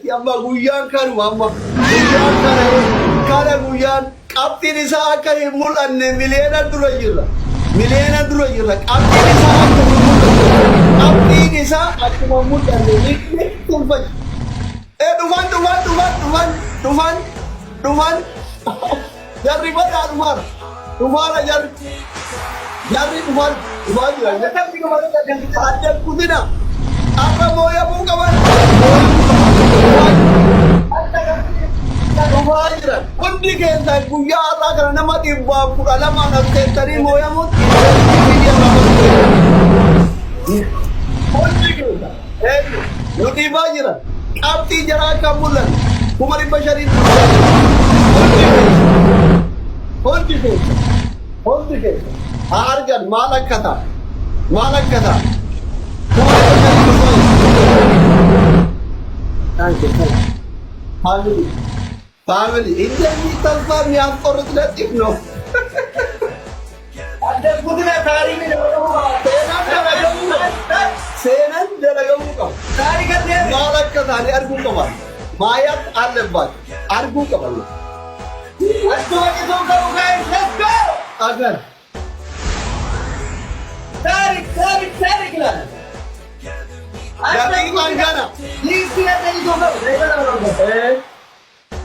Amma guyyaan kanuma amma guyyaan kana guyyaan qabxiin isaa akka hin mul'anne miliyoona dura jirra qabxiin isaa akka hin mul'anne qabxiin isaa akkuma mul'anne ni tulfachi dhufan jarri badaa dhufaara jarri dhufan jira namni nama addan kutina akka mooyamuu qaban Kundi keessa guyyaa irraa kana nama dhibbaaf 12 askeessanii mooyamuutti kundi keessa nuti baay'ina qabxii jaraa kan mul'atu 500,000 hundi keessa haa argan maal akka ta'a Family, ini tanpa niat korut natif no. Ada putih tari ni senan dalam muka. Tari kan dia. Malak kan tari argu kawan. Mayat alebat argu kawan. Aduh itu kau guys, let's go. Agar. Tarik kan. Jadi mana? Ini dia tadi kau.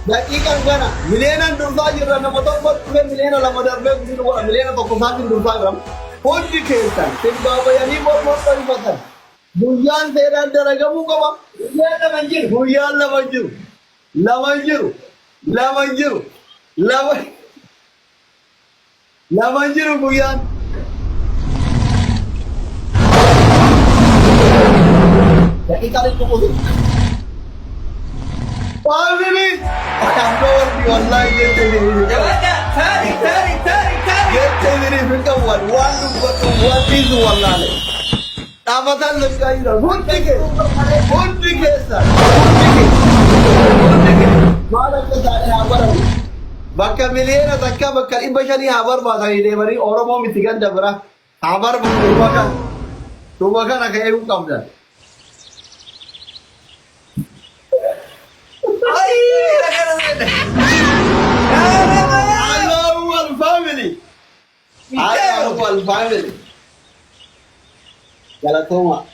Dakikan kana miliyonan dursa jirra nama tokko miliyoona lama darbee guddina miliyoona tokko saatiin dursaa jiram hundi keessan sirbabayanii mormota himatan guyyaan seeraan dalagamuu qaba guyyaan lama jiru guyyaan dakikan itu kudu Family, wallahi yete diri. Tarik. Yete diri fika one is wallahi. Abatan lagi dah. Hundi ke sah. Mana kita habar. Bakka miliyoona takka bakka 500 habar baasanii deemanii Oromoo miti ganda bira habar duuba kana ka'ee qabdan. I love family. Galatoma.